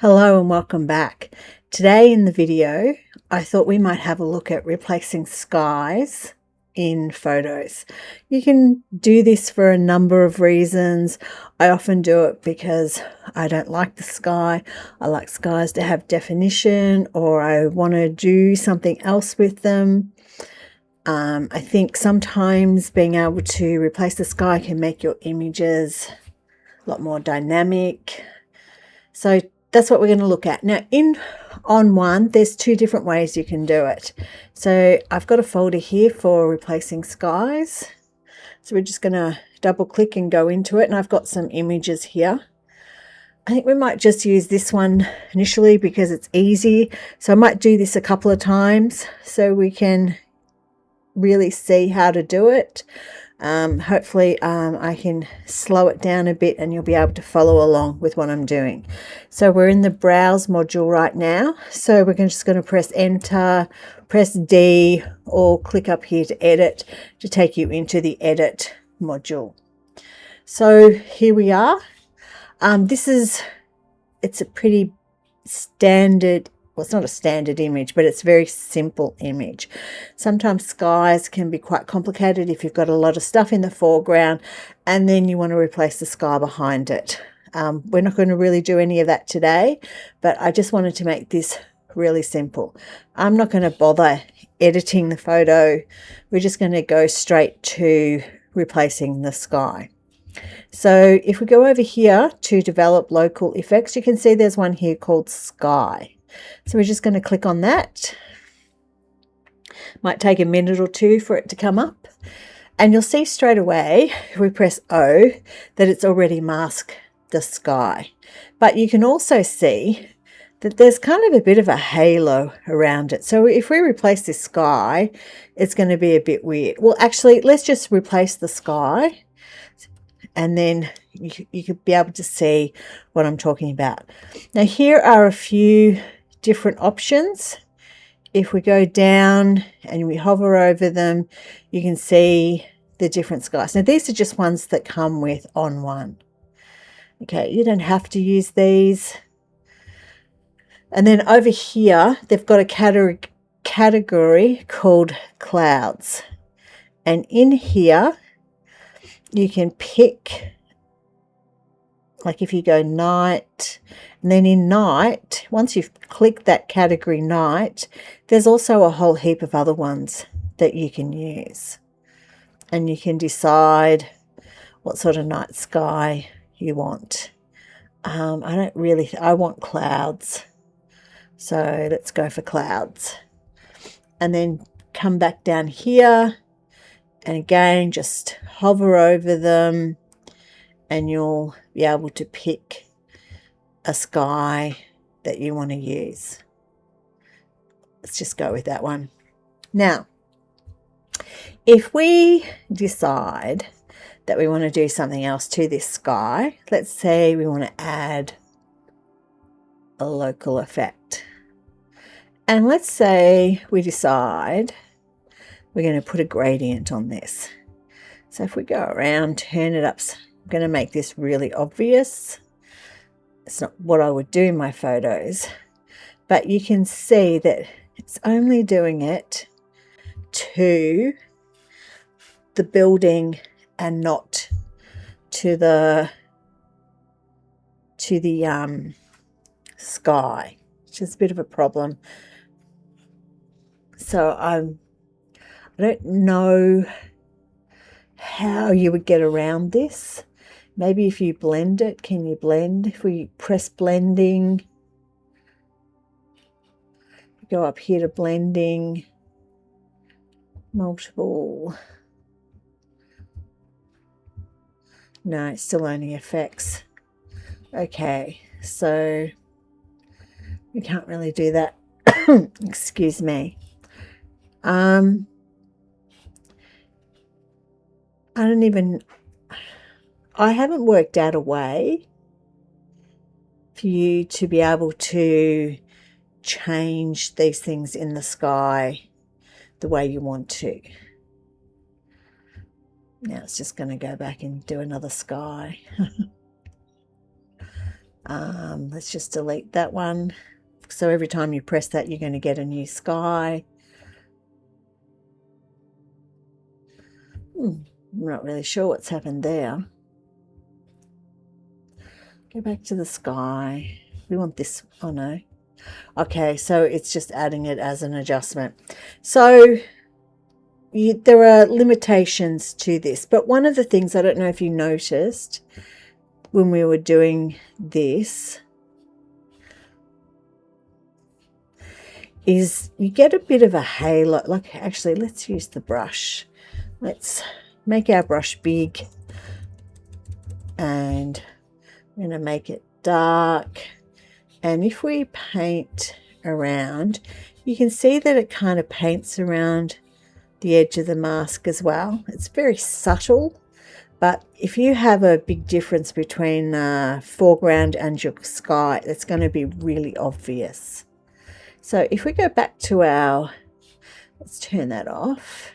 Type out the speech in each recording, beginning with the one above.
Hello and welcome back. Today in the video, I thought we might have a look at replacing skies in photos. You can do this for a number of reasons. I often do it because I don't like the sky. I like skies to have definition, or I want to do something else with them. I think sometimes being able to replace the sky can make your images a lot more dynamic. So that's what we're going to look at. Now in ON1, there's two different ways you can do it. So I've got a folder here for replacing skies. So we're just going to double click and go into it. And I've got some images here. I think we might just use this one initially because it's easy. So I might do this a couple of times so we can really see how to do it. Hopefully I can slow it down a bit and you'll be able to follow along with what I'm doing. So we're in the browse module right now. So we're just going to press enter, press D, or click up here to edit to take you into the edit module. So here we are. It's a pretty standard, well, it's not a standard image, but it's a very simple image. Sometimes skies can be quite complicated if you've got a lot of stuff in the foreground and then you want to replace the sky behind it. We're not going to really do any of that today, but I just wanted to make this really simple. I'm not going to bother editing the photo. We're just going to go straight to replacing the sky. So if we go over here to develop local effects, you can see there's one here called sky. So we're just going to click on that. Might take a minute or two for it to come up. And you'll see straight away, if we press O, that it's already masked the sky. But you can also see that there's kind of a bit of a halo around it. So if we replace this sky, it's going to be a bit weird. Well, actually, let's just replace the sky. And then you could be able to see what I'm talking about. Now, here are a few different options. If we go down and we hover over them, you can see the different skies. Now, these are just ones that come with ON1. Okay, you don't have to use these. And then over here, they've got a category called clouds. And in here, you can pick, like if you go night, and then in night, once you've clicked that category night, there's also a whole heap of other ones that you can use. And you can decide what sort of night sky you want. I want clouds. So let's go for clouds. And then come back down here. And again, just hover over them and you'll be able to pick a sky that you want to use. Let's just go with that one. Now, if we decide that we want to do something else to this sky, let's say we want to add a local effect. And let's say we decide we're going to put a gradient on this. So if we go around, turn it up, I'm going to make this really obvious. It's not what I would do in my photos, but you can see that it's only doing it to the building and not to the sky, which is a bit of a problem. So I don't know how you would get around this. Maybe if you blend it, can you blend? If we press blending, go up here to blending, multiple. No, it's still only effects. Okay, so we can't really do that. Excuse me. I haven't worked out a way for you to be able to change these things in the sky the way you want to. Now it's just going to go back and do another sky. Let's just delete that one. So every time you press that, you're going to get a new sky. I'm not really sure what's happened there. Go back to the sky. We want this. Oh no. Okay, so it's just adding it as an adjustment. So there are limitations to this, but one of the things, I don't know if you noticed when we were doing this, is you get a bit of a halo. Like, actually, let's use the brush. Let's make our brush big, and I'm going to make it dark. And if we paint around, you can see that it kind of paints around the edge of the mask as well. It's very subtle, but if you have a big difference between the foreground and your sky, it's going to be really obvious. So if we go back to our, let's turn that off.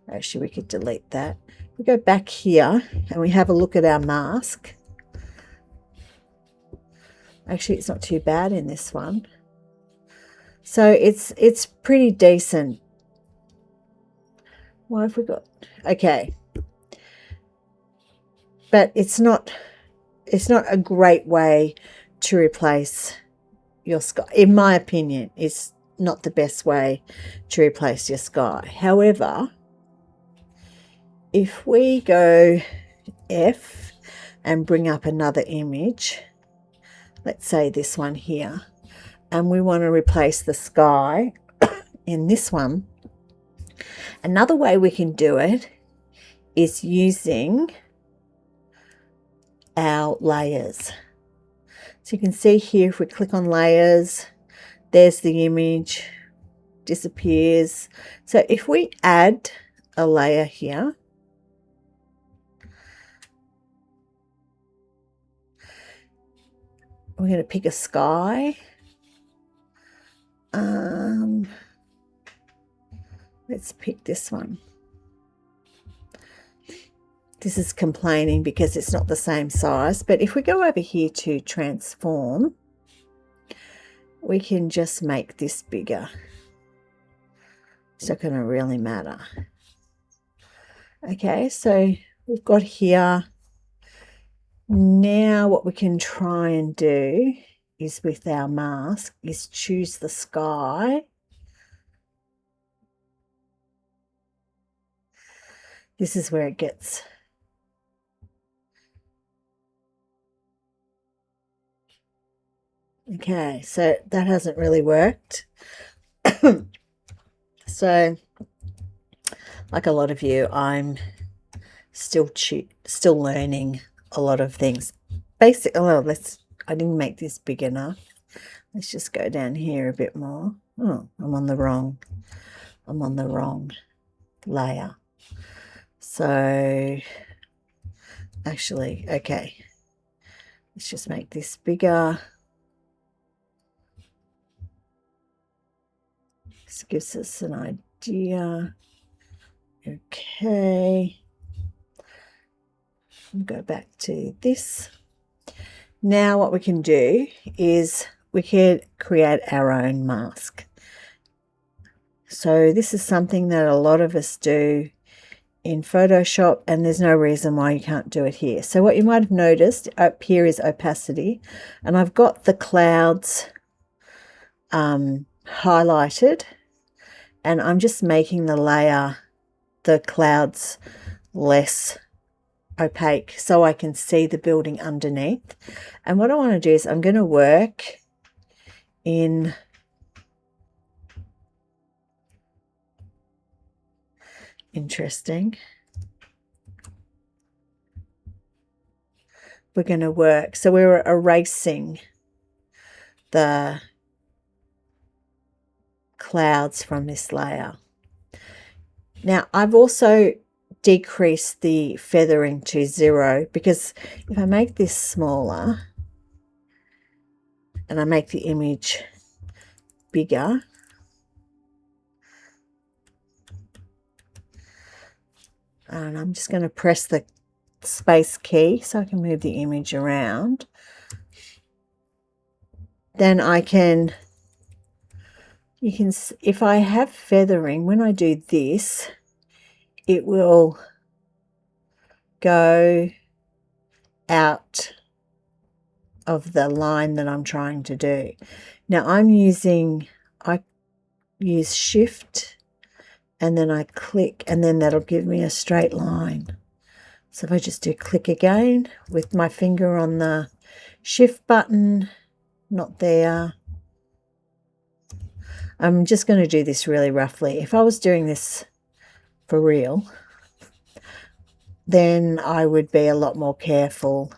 Actually, we could delete that. We go back here and we have a look at our mask. Actually, it's not too bad in this one. So it's pretty decent. What have we got? Okay. But it's not a great way to replace your sky. In my opinion, it's not the best way to replace your sky. However, if we go F and bring up another image, let's say this one here, and we want to replace the sky in this one, another way we can do it is using our layers. So you can see here, if we click on layers, there's the image, disappears. So if we add a layer here, we're going to pick a sky. Let's pick this one. This is complaining because it's not the same size, but if we go over here to transform, we can just make this bigger. It's not going to really matter. Okay, so we've got here. Now what we can try and do is, with our mask, is choose the sky. This is where it gets okay, so that hasn't really worked. So, like a lot of you, I'm still learning a lot of things. Basically, well, I didn't make this big enough. Let's just go down here a bit more. Oh, I'm on the wrong layer. So, actually, okay. Let's just make this bigger. This gives us an idea. Okay. Go back to this. Now what we can do is we can create our own mask. So this is something that a lot of us do in Photoshop, and there's no reason why you can't do it here. So what you might have noticed up here is opacity, and I've got the clouds highlighted, and I'm just making the clouds less opaque so I can see the building underneath. And what I want to do is I'm going to work in interesting. We're going to work, so we're erasing the clouds from this layer. Now I've also decreased the feathering to 0, because if I make this smaller and I make the image bigger, and I'm just going to press the space key so I can move the image around. then I can, if I have feathering, when I do this, it will go out of the line that I'm trying to do. Now I use shift and then I click, and then that'll give me a straight line. So if I just do click again with my finger on the shift button, not there. I'm just going to do this really roughly. If I was doing this for real, then I would be a lot more careful.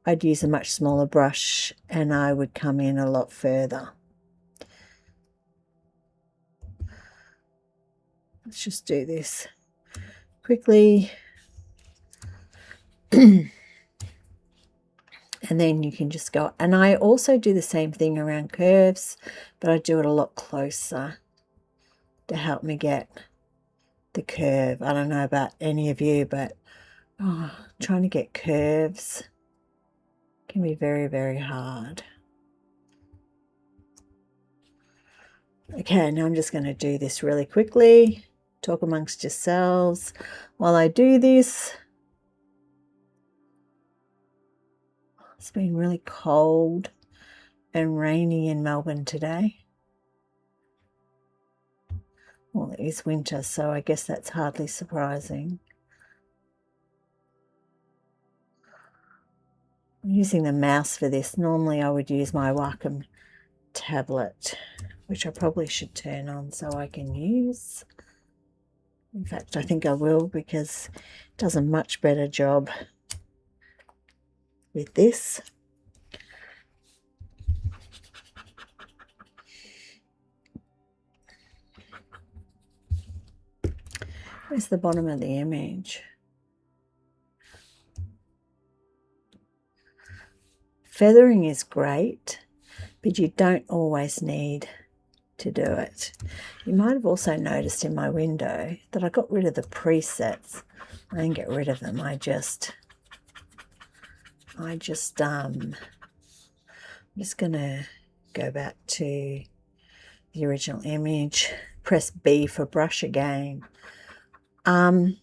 I'd use a much smaller brush and I would come in a lot further. Let's just do this quickly. And then you can just go. And I also do the same thing around curves, but I do it a lot closer to help me get the curve. I don't know about any of you, but trying to get curves can be very, very hard. Okay, now I'm just going to do this really quickly. Talk amongst yourselves while I do this. It's been really cold and rainy in Melbourne today. Well, it is winter, so I guess that's hardly surprising. I'm using the mouse for this. Normally I would use my Wacom tablet, which I probably should turn on so I can use. In fact, I think I will, because it does a much better job with this. Where's the bottom of the image? Feathering is great, but you don't always need to do it. You might have also noticed in my window that I got rid of the presets. I didn't get rid of them. I'm just gonna go back to the original image, press B for brush again. B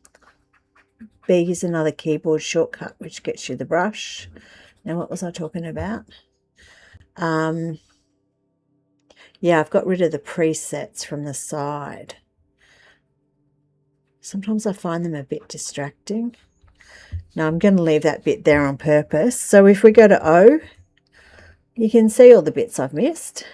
is another keyboard shortcut which gets you the brush. Now what was I talking about? Yeah, I've got rid of the presets from the side. Sometimes I find them a bit distracting. Now I'm going to leave that bit there on purpose. So if we go to O, you can see all the bits I've missed.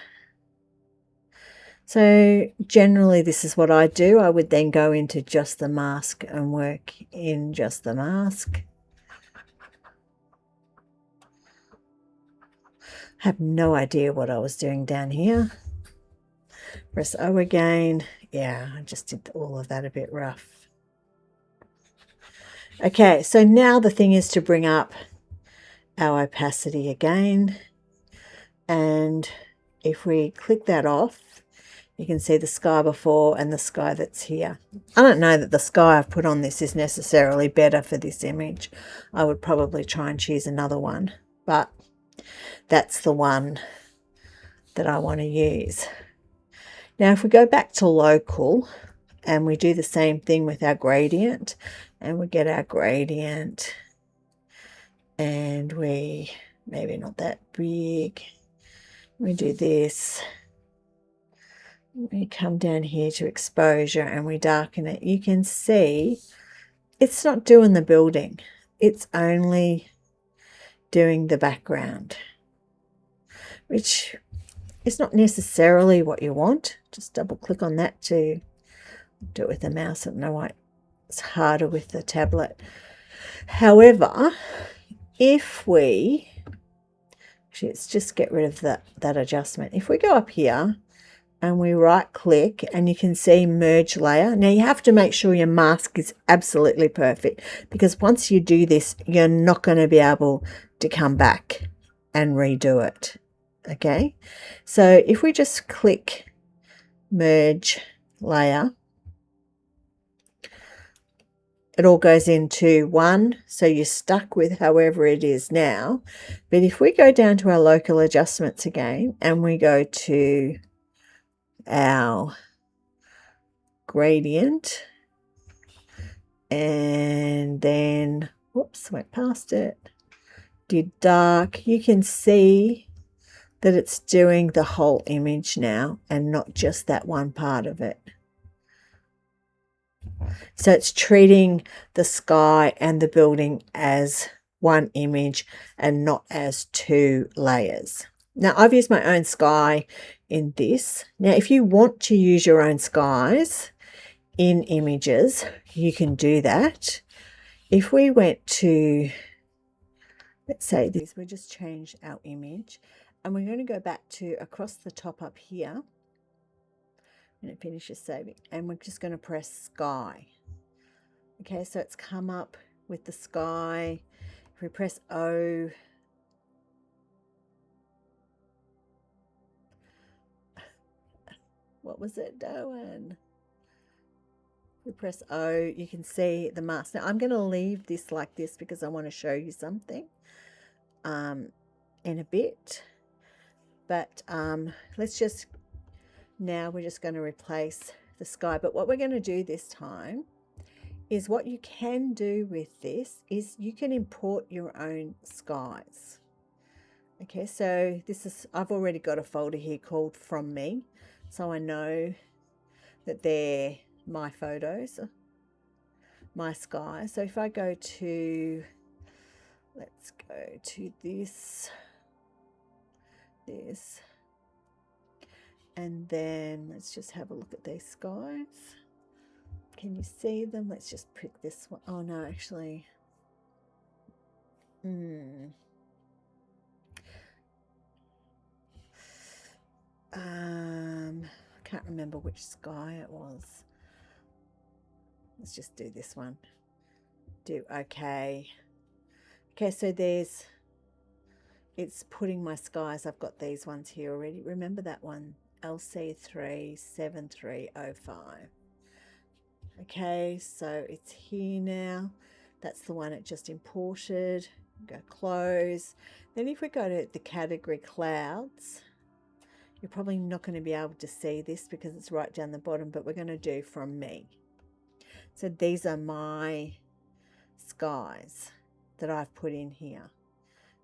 So generally this is what I do. I would then go into just the mask and work in just the mask. I have no idea what I was doing down here. Press O again. Yeah, I just did all of that a bit rough. Okay, so now the thing is to bring up our opacity again. And if we click that off, you can see the sky before and the sky that's here. I don't know that the sky I've put on this is necessarily better for this image. I would probably try and choose another one, but that's the one that I want to use. Now, if we go back to local and we do the same thing with our gradient, and we get our gradient, and we, maybe not that big, we do this, we come down here to exposure and we darken it, you can see it's not doing the building, it's only doing the background, which is not necessarily what you want. Just double click on that to do it with the mouse. I don't know why it's harder with the tablet. However, if we, actually let's just get rid of that adjustment. If we go up here and we right click and you can see merge layer. Now you have to make sure your mask is absolutely perfect, because once you do this, you're not going to be able to come back and redo it. Okay, so if we just click merge layer, it all goes into one, so you're stuck with however it is now. But if we go down to our local adjustments again and we go to our gradient, and then, whoops, went past it, did dark, you can see that it's doing the whole image now and not just that one part of it. So it's treating the sky and the building as one image and not as two layers. Now, I've used my own sky in this. Now, if you want to use your own skies in images, you can do that. If we went to, let's say this, we just changed our image, and we're going to go back to across the top up here when it finishes saving, and we're just going to press sky. Okay, so it's come up with the sky. If we press O, what was it doing? If we press O, you can see the mask. Now I'm going to leave this like this because I want to show you something in a bit. But let's just, now we're just going to replace the sky. But what we're going to do this time is, what you can do with this is you can import your own skies. Okay, so this is, I've already got a folder here called From Me, so I know that they're my photos, my sky. So if I go to, let's go to this, and then let's just have a look at these skies. Can you see them? Let's just pick this one. Oh no, actually, I can't remember which sky it was. Let's just do this one. Do okay. Okay, so there's, it's putting my skies. I've got these ones here already. Remember that one, LC37305. Okay, so it's here now. That's the one it just imported. Go close. Then if we go to the category clouds, you're probably not going to be able to see this because it's right down the bottom, but we're going to do From Me. So these are my skies that I've put in here.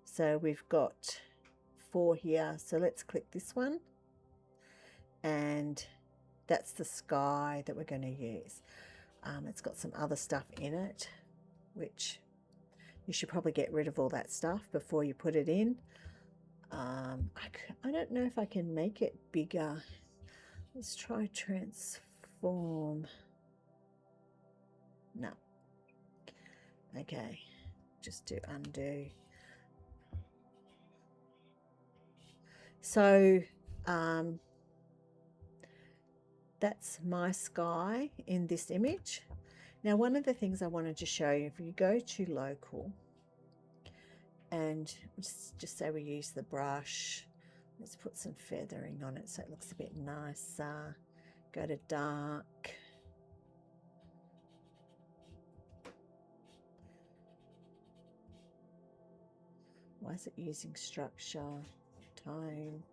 So we've got 4 here. So let's click this one, and that's the sky that we're going to use. It's got some other stuff in it, which you should probably get rid of all that stuff before you put it in. I don't know if I can make it bigger. Let's try transform. No. Okay, just do undo. So that's my sky in this image. Now, one of the things I wanted to show you, if you go to local and just say we use the brush, let's put some feathering on it so it looks a bit nicer. Go to dark. Why is it using structure? Tone.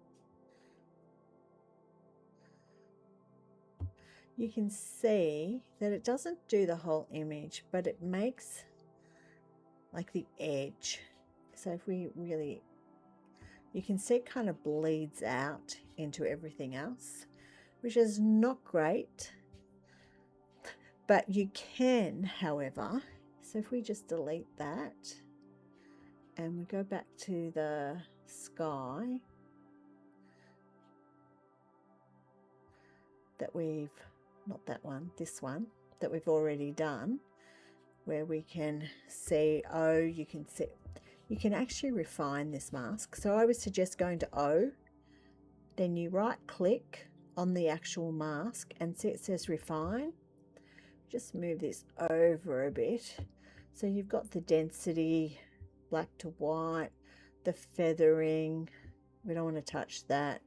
You can see that it doesn't do the whole image, but it makes like the edge. So if we really, you can see it kind of bleeds out into everything else, which is not great. But you can, however, so if we just delete that and we go back to the sky that we've, not that one, this one that we've already done, where we can see, oh, you can see, you can actually refine this mask. So I would suggest going to O, then you right click on the actual mask and see it says refine. Just move this over a bit. So you've got the density, black to white, the feathering. We don't want to touch that.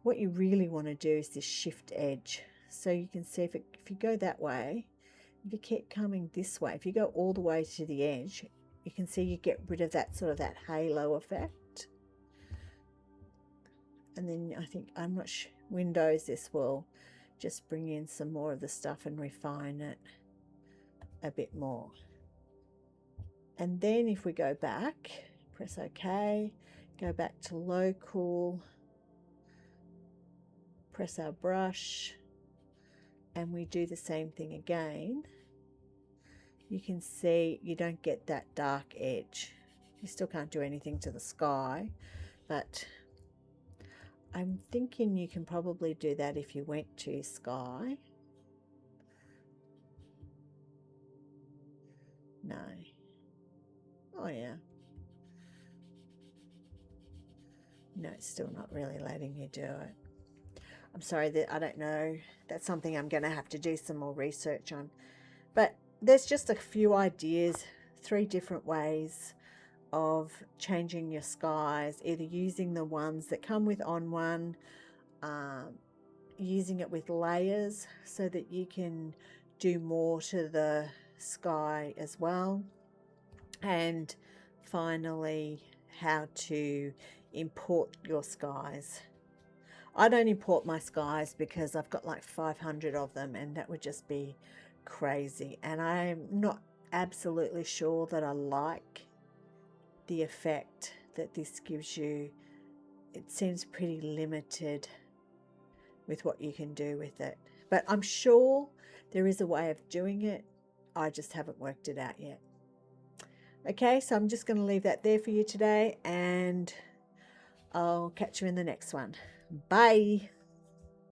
What you really want to do is this shift edge. So you can see if you go that way, if you keep coming this way, if you go all the way to the edge, you can see you get rid of that sort of that halo effect. And then I think, I'm not sure, Windows, this will just bring in some more of the stuff and refine it a bit more. And then if we go back, press OK, go back to local, press our brush, and we do the same thing again, you can see you don't get that dark edge. You still can't do anything to the sky, but I'm thinking you can probably do that if you went to sky. No. Oh yeah. No, it's still not really letting you do it. I'm sorry, that I don't know. That's something I'm going to have to do some more research on. But there's just a few ideas, 3 different ways of changing your skies, either using the ones that come with ON1, using it with layers so that you can do more to the sky as well, and finally how to import your skies. I don't import my skies because I've got like 500 of them, and that would just be crazy, and I'm not absolutely sure that I like the effect that this gives you. It seems pretty limited with what you can do with it, but I'm sure there is a way of doing it. I just haven't worked it out yet. Okay, so I'm just going to leave that there for you today, and I'll catch you in the next one. Bye.